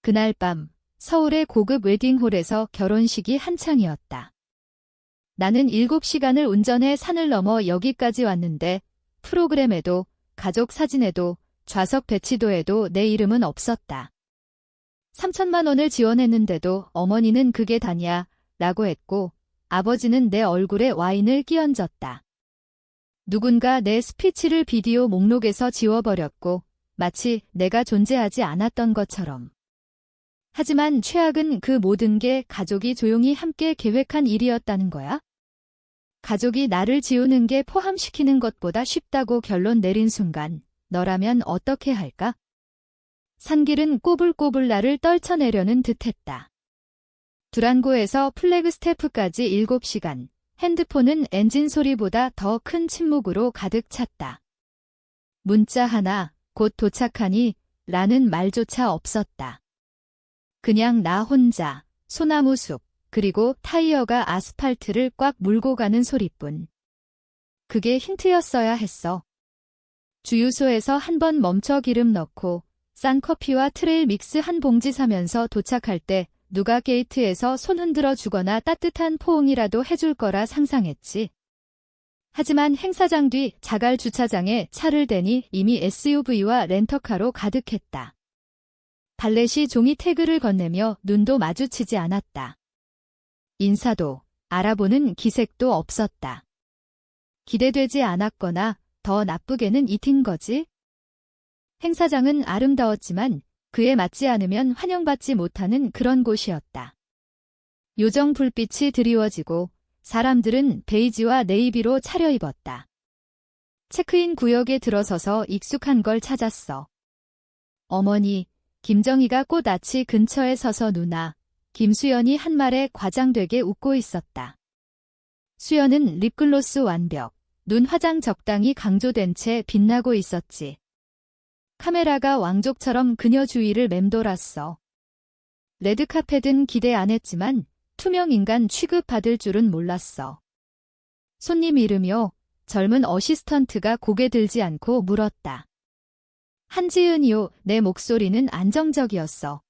그날 밤 서울의 고급 웨딩홀에서 결혼식이 한창이었다. 나는 7시간을 운전해 산을 넘어 여기까지 왔는데 프로그램에도 가족 사진에도 좌석 배치도에도 내 이름은 없었다. 3천만 원을 지원했는데도 어머니는 그게 다냐 라고 했고 아버지는 내 얼굴에 와인을 끼얹었다. 누군가 내 스피치를 비디오 목록에서 지워버렸고 마치 내가 존재하지 않았던 것처럼. 하지만 최악은 그 모든 게 가족이 조용히 함께 계획한 일이었다는 거야? 가족이 나를 지우는 게 포함시키는 것보다 쉽다고 결론 내린 순간 너라면 어떻게 할까? 산길은 꼬불꼬불 나를 떨쳐내려는 듯했다. 두란고에서 플래그스태프까지 7시간, 핸드폰은 엔진 소리보다 더 큰 침묵으로 가득 찼다. 문자 하나, 곧 도착하니 라는 말조차 없었다. 그냥 나 혼자, 소나무 숲, 그리고 타이어가 아스팔트를 꽉 물고 가는 소리뿐. 그게 힌트였어야 했어. 주유소에서 한 번 멈춰 기름 넣고 싼 커피와 트레일 믹스 한 봉지 사면서 도착할 때 누가 게이트에서 손 흔들어 주거나 따뜻한 포옹이라도 해줄 거라 상상했지. 하지만 행사장 뒤 자갈 주차장에 차를 대니 이미 SUV와 렌터카로 가득했다. 발렛이 종이 태그를 건네며 눈도 마주치지 않았다. 인사도, 알아보는 기색도 없었다. 기대되지 않았거나 더 나쁘게는 잊힌 거지. 행사장은 아름다웠지만 그에 맞지 않으면 환영받지 못하는 그런 곳이었다. 요정 불빛이 드리워지고 사람들은 베이지와 네이비로 차려입었다. 체크인 구역에 들어서서 익숙한 걸 찾았어. 어머니, 김정희가 꽃아치 근처에 서서 누나, 김수연이 한 말에 과장되게 웃고 있었다. 수연은 립글로스 완벽, 눈 화장 적당히 강조된 채 빛나고 있었지. 카메라가 왕족처럼 그녀 주위를 맴돌았어. 레드카펫은 기대 안 했지만 투명 인간 취급받을 줄은 몰랐어. 손님 이름이요. 젊은 어시스턴트가 고개 들지 않고 물었다. 한지은이요. 내 목소리는 안정적이었어.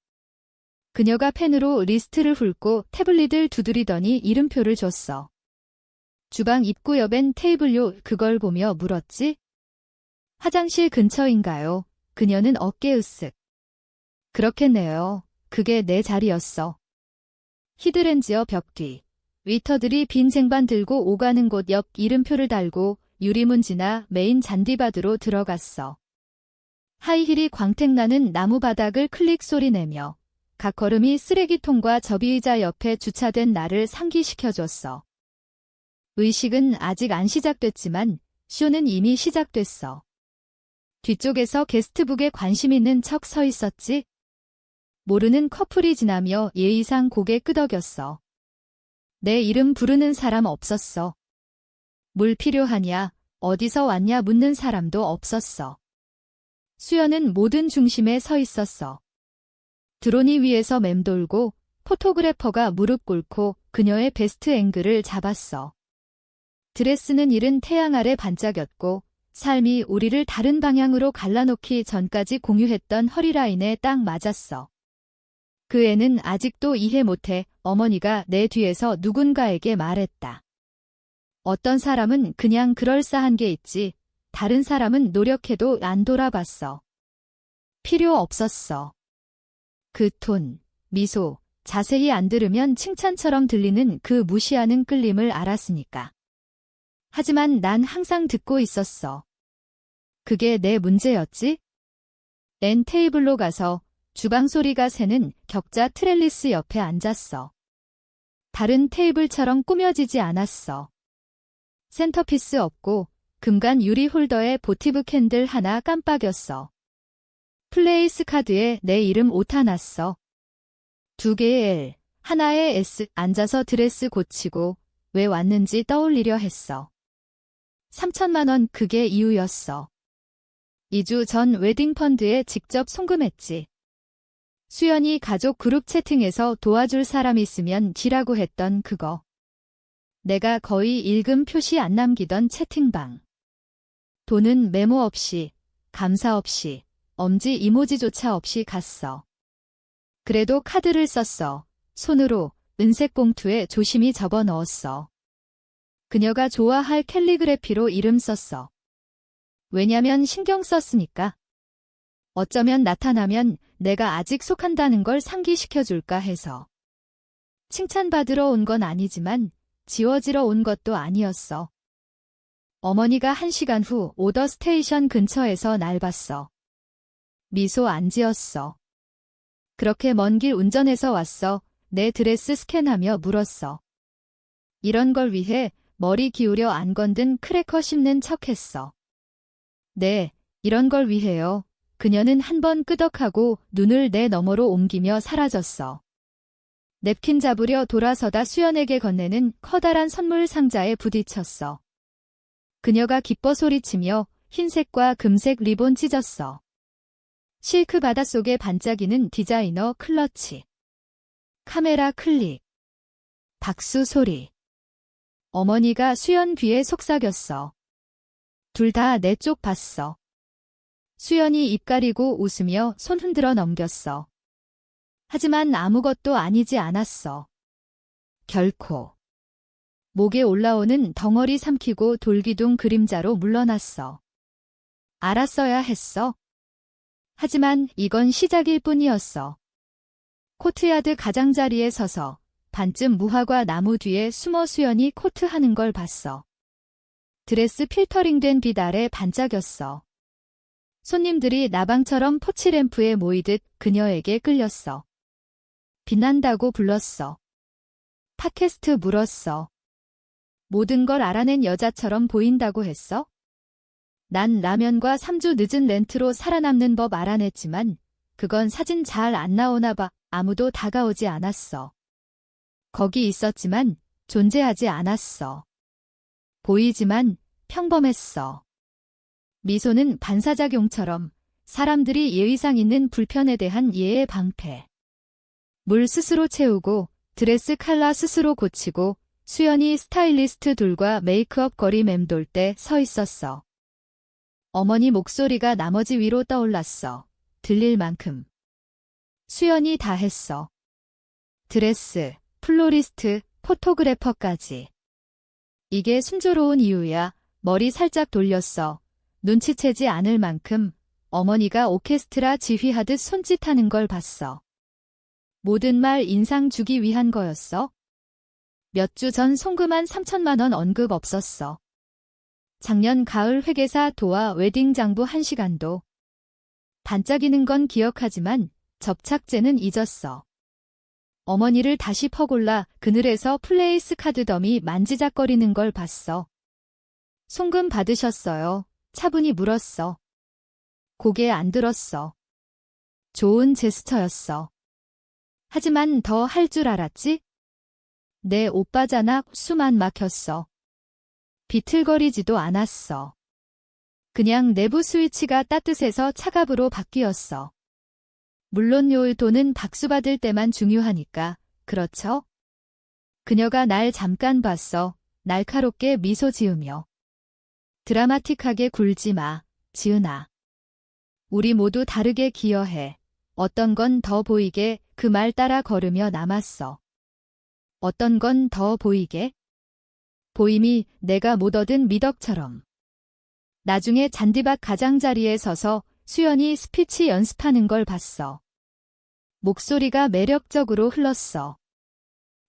그녀가 펜으로 리스트를 훑고 태블릿을 두드리더니 이름표를 줬어. 주방 입구 옆엔 테이블요. 그걸 보며 물었지? 화장실 근처인가요? 그녀는 어깨 으쓱. 그렇겠네요. 그게 내 자리였어. 히드렌지어 벽 뒤. 웨이터들이 빈 쟁반 들고 오가는 곳 옆 이름표를 달고 유리문 지나 메인 잔디밭으로 들어갔어. 하이힐이 광택나는 나무 바닥을 클릭 소리 내며 각 걸음이 쓰레기통과 접이의자 옆에 주차된 나를 상기시켜줬어. 의식은 아직 안 시작됐지만 쇼는 이미 시작됐어. 뒤쪽에서 게스트북에 관심 있는 척 서 있었지? 모르는 커플이 지나며 예의상 고개 끄덕였어. 내 이름 부르는 사람 없었어. 물 필요하냐, 어디서 왔냐 묻는 사람도 없었어. 수연은 모든 중심에 서 있었어. 드론이 위에서 맴돌고 포토그래퍼가 무릎 꿇고 그녀의 베스트 앵글을 잡았어. 드레스는 이른 태양 아래 반짝였고 삶이 우리를 다른 방향으로 갈라놓기 전까지 공유했던 허리라인에 딱 맞았어. 그 애는 아직도 이해 못해 어머니가 내 뒤에서 누군가에게 말했다. 어떤 사람은 그냥 그럴싸한 게 있지, 다른 사람은 노력해도 안 돌아봤어. 필요 없었어. 그 톤, 미소, 자세히 안 들으면 칭찬처럼 들리는 그 무시하는 끌림을 알았으니까. 하지만 난 항상 듣고 있었어. 그게 내 문제였지? 앤 테이블로 가서 주방 소리가 새는 격자 트렐리스 옆에 앉았어. 다른 테이블처럼 꾸며지지 않았어. 센터피스 없고 금간 유리 홀더에 보티브 캔들 하나 깜빡였어. 플레이스 카드에 내 이름 오타 났어. 2개의 L, 하나의 S. 앉아서 드레스 고치고 왜 왔는지 떠올리려 했어. 3천만 원 그게 이유였어. 2주 전 웨딩펀드에 직접 송금했지. 수연이 가족 그룹 채팅에서 도와줄 사람 있으면 지라고 했던 그거. 내가 거의 읽음 표시 안 남기던 채팅방. 돈은 메모 없이, 감사 없이, 엄지 이모지조차 없이 갔어. 그래도 카드를 썼어. 손으로 은색 봉투에 조심히 접어 넣었어. 그녀가 좋아할 캘리그래피로 이름 썼어. 왜냐면 신경 썼으니까. 어쩌면 나타나면 내가 아직 속한다는 걸 상기시켜줄까 해서. 칭찬받으러 온 건 아니지만 지워지러 온 것도 아니었어. 어머니가 1시간 후 오더 스테이션 근처에서 날 봤어. 미소 안 지었어. 그렇게 먼 길 운전해서 왔어. 내 드레스 스캔하며 물었어. 이런 걸 위해 머리 기울여 안 건든 크래커 씹는 척했어. 네, 이런 걸 위해요. 그녀는 한 번 끄덕하고 눈을 내 너머로 옮기며 사라졌어. 냅킨 잡으려 돌아서다 수연에게 건네는 커다란 선물 상자에 부딪혔어. 그녀가 기뻐 소리치며 흰색과 금색 리본 찢었어. 실크 바닷속에 반짝이는 디자이너 클러치. 카메라 클릭. 박수 소리. 어머니가 수연 귀에 속삭였어. 둘 다 내 쪽 봤어. 수연이 입 가리고 웃으며 손 흔들어 넘겼어. 하지만 아무것도 아니지 않았어. 결코. 목에 올라오는 덩어리 삼키고 돌기둥 그림자로 물러났어. 알았어야 했어. 하지만 이건 시작일 뿐이었어. 코트야드 가장자리에 서서 반쯤 무화과 나무 뒤에 숨어 수연이 코트하는 걸 봤어. 드레스 필터링된 빛 아래 반짝였어. 손님들이 나방처럼 포치램프에 모이듯 그녀에게 끌렸어. 빛난다고 불렀어. 팟캐스트 물었어. 모든 걸 알아낸 여자처럼 보인다고 했어? 난 라면과 3주 늦은 렌트로 살아남는 법 알아냈지만 그건 사진 잘 안 나오나 봐. 아무도 다가오지 않았어. 거기 있었지만 존재하지 않았어. 보이지만 평범했어. 미소는 반사작용처럼 사람들이 예의상 있는 불편에 대한 예의 방패. 물 스스로 채우고 드레스 컬러 스스로 고치고 수연이 스타일리스트 둘과 메이크업 거리 맴돌 때 서 있었어. 어머니 목소리가 나머지 위로 떠올랐어. 들릴 만큼. 수연이 다 했어. 드레스, 플로리스트, 포토그래퍼까지. 이게 순조로운 이유야. 머리 살짝 돌렸어. 눈치채지 않을 만큼 어머니가 오케스트라 지휘하듯 손짓하는 걸 봤어. 모든 말 인상 주기 위한 거였어? 몇 주 전 송금한 3천만 원 언급 없었어. 작년 가을 회계사 도와 웨딩 장부 1시간도. 반짝이는 건 기억하지만 접착제는 잊었어. 어머니를 다시 퍼골라 그늘에서 플레이스 카드 덤이 만지작거리는 걸 봤어. 송금 받으셨어요? 차분히 물었어. 고개 안 들었어. 좋은 제스처였어. 하지만 더 할 줄 알았지? 내 오빠잖아. 숨만 막혔어. 비틀거리지도 않았어. 그냥 내부 스위치가 따뜻해서 차갑으로 바뀌었어. 물론 요 돈은 박수받을 때만 중요하니까, 그렇죠? 그녀가 날 잠깐 봤어. 날카롭게 미소 지으며. 드라마틱하게 굴지 마, 지은아. 우리 모두 다르게 기여해. 어떤 건 더 보이게 그 말 따라 걸으며 남았어. 어떤 건 더 보이게? 보임이 내가 못 얻은 미덕처럼. 나중에 잔디밭 가장자리에 서서 수연이 스피치 연습하는 걸 봤어. 목소리가 매력적으로 흘렀어.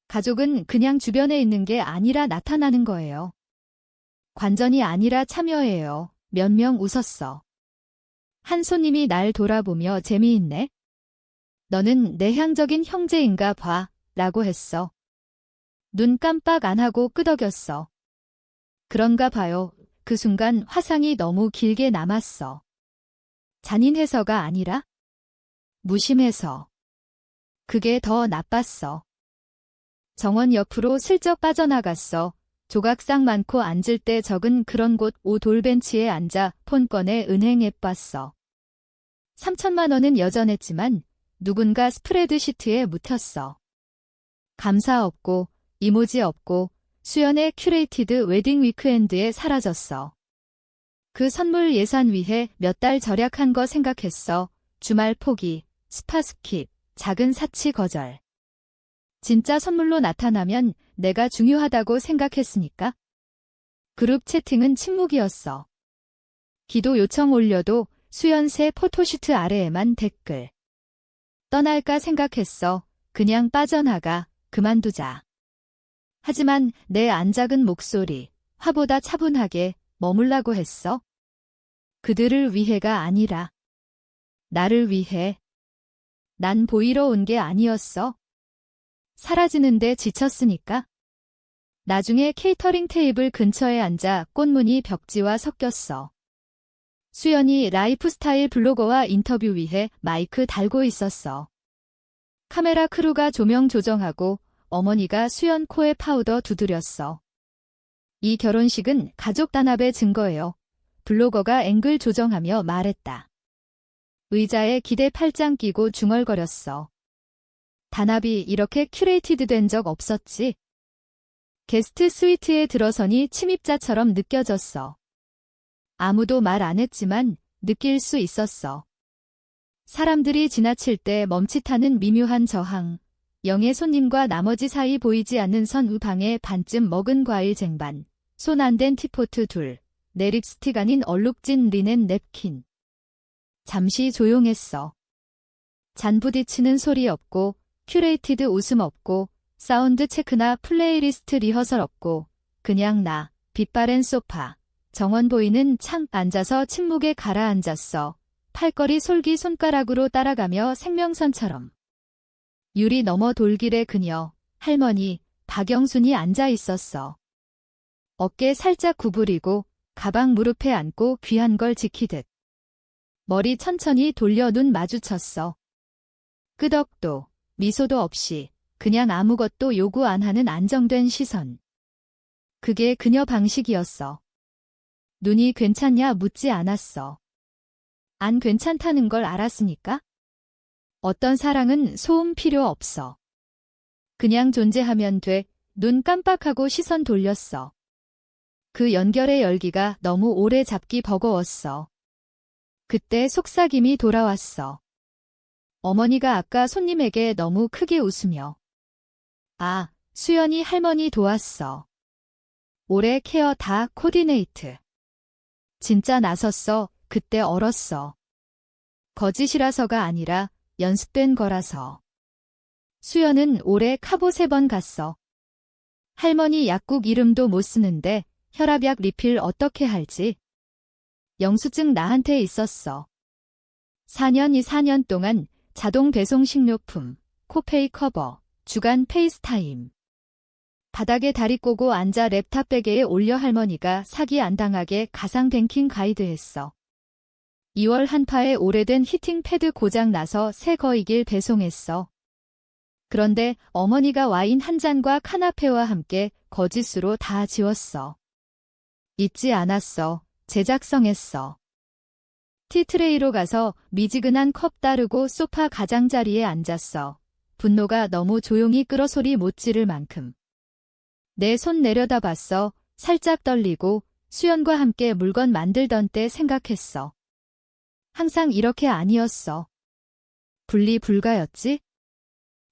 가족은 그냥 주변에 있는 게 아니라 나타나는 거예요. 관전이 아니라 참여예요. 몇 명 웃었어. 한 손님이 날 돌아보며 재미있네. 너는 내향적인 형제인가 봐, 라고 했어. 눈 깜빡 안 하고 끄덕였어. 그런가 봐요. 그 순간 화상이 너무 길게 남았어. 잔인해서가 아니라 무심해서. 그게 더 나빴어. 정원 옆으로 슬쩍 빠져나갔어. 조각상 많고 앉을 때 적은 그런 곳 돌벤치에 앉아 폰 꺼내 은행 앱 봤어. 3천만 원은 여전했지만 누군가 스프레드 시트에 묻혔어. 감사 없고 이모지 없고 수연의 큐레이티드 웨딩 위크엔드에 사라졌어. 그 선물 예산 위해 몇 달 절약한 거 생각했어. 주말 포기, 스파 스킵, 작은 사치 거절. 진짜 선물로 나타나면 내가 중요하다고 생각했으니까. 그룹 채팅은 침묵이었어. 기도 요청 올려도 수연새 포토슈트 아래에만 댓글. 떠날까 생각했어. 그냥 빠져나가. 그만두자. 하지만 내 안 작은 목소리, 화보다 차분하게 머물라고 했어. 그들을 위해가 아니라 나를 위해. 난 보이러 온 게 아니었어. 사라지는데 지쳤으니까. 나중에 케이터링 테이블 근처에 앉아 꽃무늬 벽지와 섞였어. 수연이 라이프스타일 블로거와 인터뷰 위해 마이크 달고 있었어. 카메라 크루가 조명 조정하고 어머니가 수연 코에 파우더 두드렸어. 이 결혼식은 가족 단합의 증거예요. 블로거가 앵글 조정하며 말했다. 의자에 기대 팔짱 끼고 중얼거렸어. 단합이 이렇게 큐레이티드 된 적 없었지. 게스트 스위트에 들어서니 침입자처럼 느껴졌어. 아무도 말 안 했지만 느낄 수 있었어. 사람들이 지나칠 때 멈칫하는 미묘한 저항, 영의 손님과 나머지 사이 보이지 않는 선 우방에 반쯤 먹은 과일 쟁반, 손 안 댄 티포트 둘, 내 립스틱 아닌 얼룩진 리넨 냅킨. 잠시 조용했어. 잔 부딪히는 소리 없고, 큐레이티드 웃음 없고, 사운드 체크나 플레이리스트 리허설 없고, 그냥 나, 빛바랜 소파, 정원 보이는 창 앉아서 침묵에 가라앉았어. 팔걸이 솔기 손가락으로 따라가며 생명선처럼. 유리 너머 돌길에 그녀, 할머니, 박영순이 앉아 있었어. 어깨 살짝 구부리고 가방 무릎에 안고 귀한 걸 지키듯. 머리 천천히 돌려 눈 마주쳤어. 끄덕도, 미소도 없이 그냥 아무것도 요구 안 하는 안정된 시선. 그게 그녀 방식이었어. 눈이 괜찮냐 묻지 않았어. 안 괜찮다는 걸 알았으니까? 어떤 사랑은 소음 필요 없어. 그냥 존재하면 돼. 눈 깜빡하고 시선 돌렸어. 그 연결의 열기가 너무 오래 잡기 버거웠어. 그때 속삭임이 돌아왔어. 어머니가 아까 손님에게 너무 크게 웃으며. 아, 수연이 할머니 도왔어. 올해 케어 다 코디네이트. 진짜 나섰어. 그때 얼었어. 거짓이라서가 아니라 연습된 거라서. 수연은 올해 카보 3번 갔어. 할머니 약국 이름도 못 쓰는데 혈압약 리필 어떻게 할지. 영수증 나한테 있었어. 4년 동안 자동 배송 식료품, 코페이 커버, 주간 페이스타임. 바닥에 다리 꼬고 앉아 랩탑 베개에 올려 할머니가 사기 안 당하게 가상 뱅킹 가이드했어. 2월 한파에 오래된 히팅 패드 고장 나서 새 거이길 배송했어. 그런데 어머니가 와인 한 잔과 카나페와 함께 거짓으로 다 지웠어. 잊지 않았어. 제작성했어. 티트레이로 가서 미지근한 컵 따르고 소파 가장자리에 앉았어. 분노가 너무 조용히 끓어 소리 못 지를 만큼. 내 손 내려다봤어. 살짝 떨리고 수연과 함께 물건 만들던 때 생각했어. 항상 이렇게 아니었어. 분리 불가였지?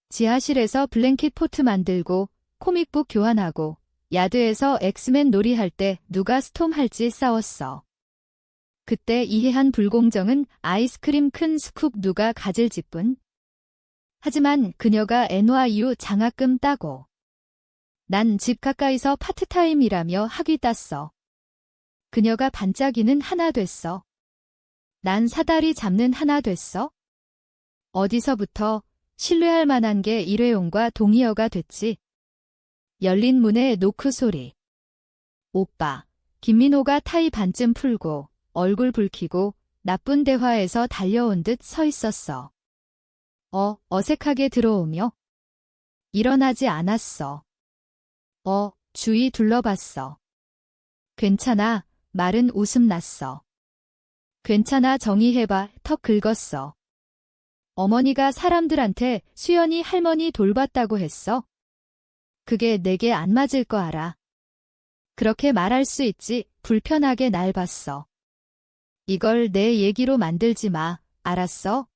지하실에서 블랭킷 포트 만들고 코믹북 교환하고 야드에서 엑스맨 놀이할 때 누가 스톰 할지 싸웠어. 그때 이해한 불공정은 아이스크림 큰 스쿱 누가 가질지 뿐. 하지만 그녀가 NYU 장학금 따고 난 집 가까이서 파트타임 일하며 학위 땄어. 그녀가 반짝이는 하나 됐어. 난 사다리 잡는 하나 됐어. 어디서부터 신뢰할 만한 게 일회용과 동의어가 됐지. 열린 문에 노크 소리. 오빠, 김민호가 타이 반쯤 풀고 얼굴 붉히고 나쁜 대화에서 달려온 듯 서 있었어. 어색하게 들어오며 일어나지 않았어. 주위 둘러봤어. 괜찮아, 말은 웃음 났어. 괜찮아 정리해봐, 턱 긁었어. 어머니가 사람들한테 수연이 할머니 돌봤다고 했어. 그게 내게 안 맞을 거 알아. 그렇게 말할 수 있지, 불편하게 날 봤어. 이걸 내 얘기로 만들지 마, 알았어?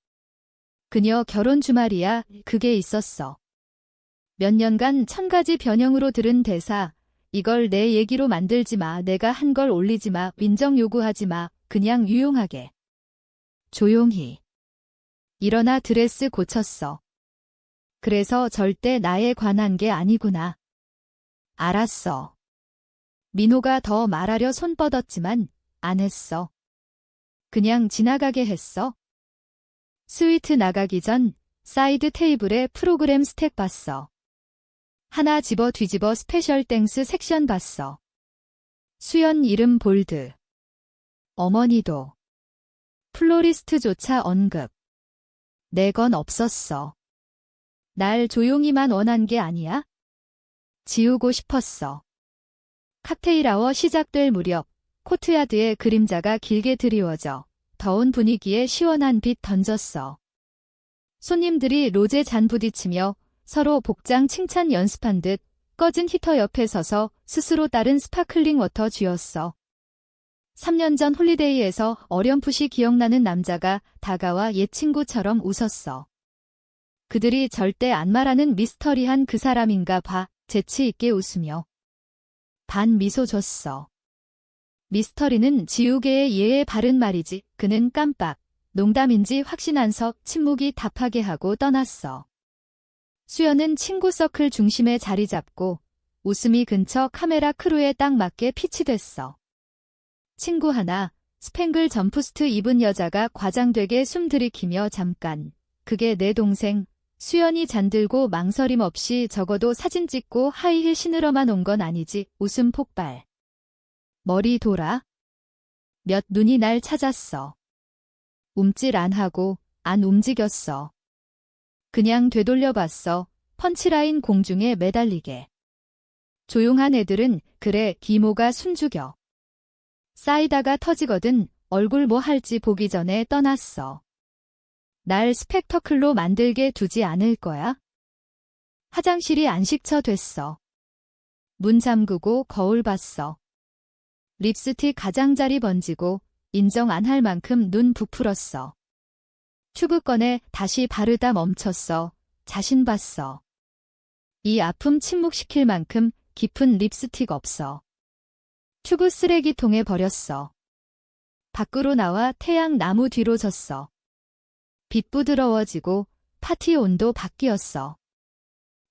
그녀 결혼 주말이야. 그게 있었어. 몇 년간 1000가지 변형으로 들은 대사. 이걸 내 얘기로 만들지 마. 내가 한 걸 올리지 마. 인정 요구하지 마. 그냥 유용하게. 조용히. 일어나 드레스 고쳤어. 그래서 절대 나에 관한 게 아니구나. 알았어. 민호가 더 말하려 손 뻗었지만 안 했어. 그냥 지나가게 했어. 스위트 나가기 전 사이드 테이블에 프로그램 스택 봤어. 하나 집어 뒤집어 스페셜 땡스 섹션 봤어. 수연 이름 볼드. 어머니도. 플로리스트조차 언급. 내 건 없었어. 날 조용히만 원한 게 아니야? 지우고 싶었어. 칵테일 아워 시작될 무렵 코트야드의 그림자가 길게 드리워져 더운 분위기에 시원한 빛 던졌어. 손님들이 로제 잔 부딪히며 서로 복장 칭찬 연습한 듯 꺼진 히터 옆에 서서 스스로 따른 스파클링 워터 쥐었어. 3년 전 홀리데이에서 어렴풋이 기억나는 남자가 다가와 옛 친구처럼 웃었어. 그들이 절대 안 말하는 미스터리한 그 사람인가 봐. 재치 있게 웃으며. 반 미소 줬어. 미스터리는 지우개의 예의 바른 말이지. 그는 깜빡. 농담인지 확신한 석 침묵이 답하게 하고 떠났어. 수연은 친구 서클 중심에 자리 잡고 웃음이 근처 카메라 크루에 딱 맞게 피치됐어. 친구 하나, 스팽글 점프스트 입은 여자가 과장되게 숨 들이키며 잠깐. 그게 내 동생. 수연이 잔들고 망설임 없이 적어도 사진 찍고 하이힐 신으러만 온 건 아니지. 웃음 폭발. 머리 돌아. 몇 눈이 날 찾았어. 움찔 안 하고 안 움직였어. 그냥 되돌려봤어. 펀치라인 공중에 매달리게. 조용한 애들은 그래 기모가 숨죽여. 쌓이다가 터지거든. 얼굴 뭐 할지 보기 전에 떠났어. 날 스펙터클로 만들게 두지 않을 거야? 화장실이 안식처 됐어. 문 잠그고 거울 봤어. 립스틱 가장자리 번지고 인정 안 할 만큼 눈 부풀었어. 튜브 꺼내 다시 바르다 멈췄어. 자신 봤어. 이 아픔 침묵시킬 만큼 깊은 립스틱 없어. 튜브 쓰레기통에 버렸어. 밖으로 나와 태양 나무 뒤로 졌어. 빛 부드러워지고 파티 온도 바뀌었어.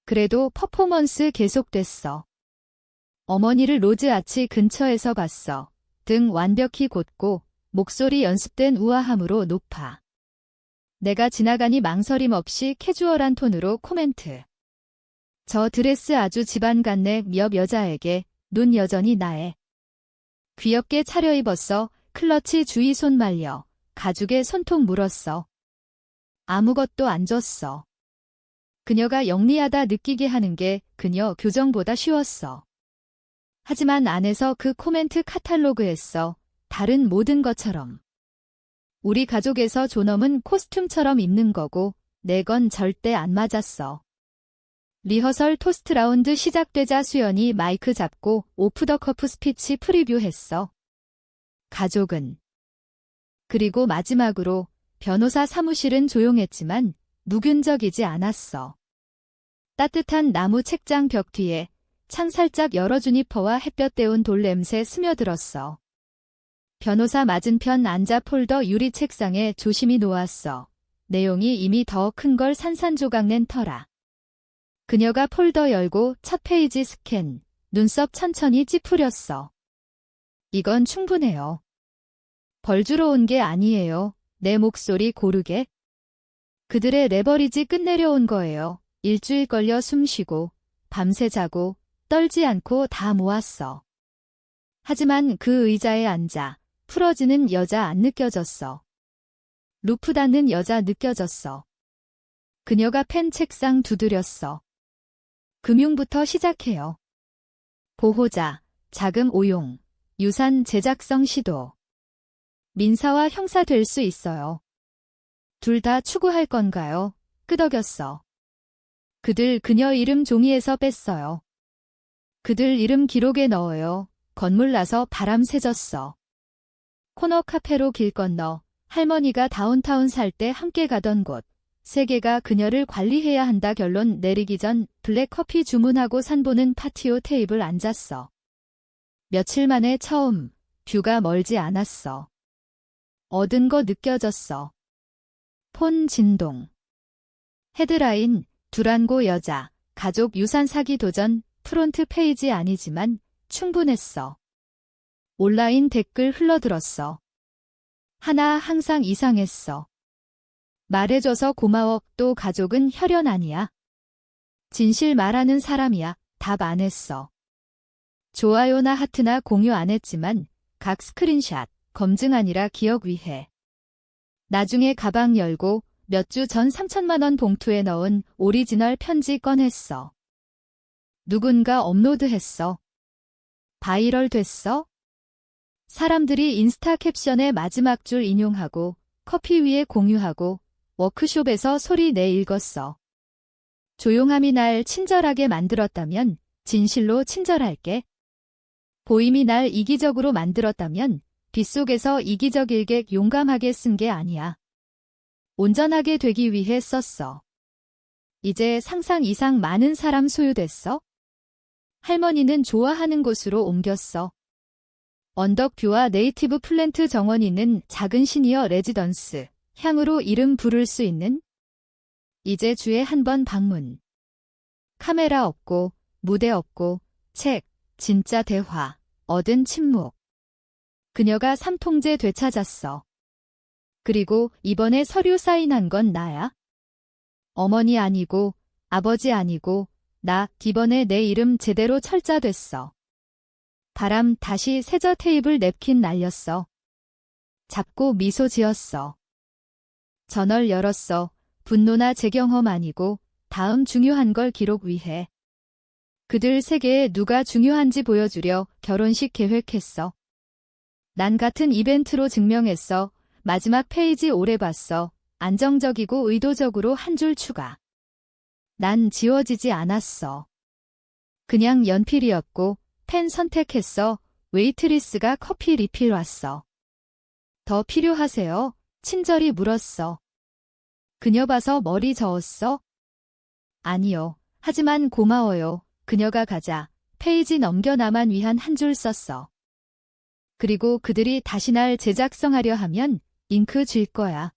그래도 퍼포먼스 계속됐어. 어머니를 로즈 아치 근처에서 봤어. 등 완벽히 곧고 목소리 연습된 우아함으로 높아. 내가 지나가니 망설임 없이 캐주얼한 톤으로 코멘트. 저 드레스 아주 집안 같네. 옆 여자에게 눈 여전히 나에. 귀엽게 차려입었어. 클러치 주위 손 말려. 가죽에 손톱 물었어. 아무것도 안 줬어. 그녀가 영리하다 느끼게 하는 게 그녀 교정보다 쉬웠어. 하지만 안에서 그 코멘트 카탈로그했어. 다른 모든 것처럼. 우리 가족에서 존엄은 코스튬처럼 입는 거고 내 건 절대 안 맞았어. 리허설 토스트 라운드 시작되자 수연이 마이크 잡고 오프 더 커프 스피치 프리뷰했어. 가족은. 그리고 마지막으로 변호사 사무실은 조용했지만 무균적이지 않았어. 따뜻한 나무 책장 벽 뒤에 창 살짝 열어 주니퍼와 햇볕 데운 돌 냄새 스며들었어. 변호사 맞은편 앉아 폴더 유리 책상에 조심히 놓았어. 내용이 이미 더 큰 걸 산산조각 낸 터라. 그녀가 폴더 열고 첫 페이지 스캔, 눈썹 천천히 찌푸렸어. 이건 충분해요. 벌 주러 온 게 아니에요. 내 목소리 고르게. 그들의 레버리지 끝내려 온 거예요. 일주일 걸려 숨 쉬고, 밤새 자고, 떨지 않고 다 모았어. 하지만 그 의자에 앉아 풀어지는 여자 안 느껴졌어. 루프 닫는 여자 느껴졌어. 그녀가 펜 책상 두드렸어. 금융부터 시작해요. 보호자, 자금 오용, 유산 제작성 시도. 민사와 형사 될 수 있어요. 둘 다 추구할 건가요? 끄덕였어. 그들 그녀 이름 종이에서 뺐어요. 그들 이름 기록에 넣어요. 건물 나서 바람 새졌어. 코너 카페로 길 건너 할머니가 다운타운 살 때 함께 가던 곳. 세계가 그녀를 관리해야 한다 결론 내리기 전 블랙커피 주문하고 산보는 파티오 테이블 앉았어. 며칠 만에 처음 뷰가 멀지 않았어. 얻은 거 느껴졌어. 폰 진동. 헤드라인 두란고 여자 가족 유산 사기 도전 프론트 페이지 아니지만 충분했어. 온라인 댓글 흘러들었어. 하나 항상 이상했어. 말해줘서 고마워. 또 가족은 혈연 아니야. 진실 말하는 사람이야. 답 안 했어. 좋아요나 하트나 공유 안 했지만 각 스크린샷 검증 아니라 기억 위해. 나중에 가방 열고 몇 주 전 3천만 원 봉투에 넣은 오리지널 편지 꺼냈어. 누군가 업로드했어. 바이럴 됐어? 사람들이 인스타 캡션에 마지막 줄 인용하고 커피 위에 공유하고 워크숍에서 소리 내 읽었어. 조용함이 날 친절하게 만들었다면 진실로 친절할게. 보임이 날 이기적으로 만들었다면 빗속에서 이기적 일객 용감하게 쓴 게 아니야. 온전하게 되기 위해 썼어. 이제 상상 이상 많은 사람 소유됐어? 할머니는 좋아하는 곳으로 옮겼어. 언덕뷰와 네이티브 플랜트 정원이 있는 작은 시니어 레지던스, 향으로 이름 부를 수 있는? 이제 주에 한 번 방문. 카메라 없고, 무대 없고, 책, 진짜 대화, 얻은 침묵. 그녀가 삼통제 되찾았어. 그리고 이번에 서류 사인한 건 나야? 어머니 아니고, 아버지 아니고, 나 이번에 내 이름 제대로 철자됐어. 바람 다시 세저 테이블 냅킨 날렸어. 잡고 미소 지었어. 저널 열었어. 분노나 제 경험 아니고 다음 중요한 걸 기록 위해. 그들 세계에 누가 중요한지 보여주려 결혼식 계획했어. 난 같은 이벤트로 증명했어. 마지막 페이지 오래 봤어. 안정적이고 의도적으로 한 줄 추가. 난 지워지지 않았어. 그냥 연필이었고 펜 선택했어. 웨이트리스가 커피 리필 왔어. 더 필요하세요? 친절히 물었어. 그녀 봐서 머리 저었어? 아니요. 하지만 고마워요. 그녀가 가자. 페이지 넘겨 나만 위한 한 줄 썼어. 그리고 그들이 다시 날 제작성하려 하면 잉크 질 거야.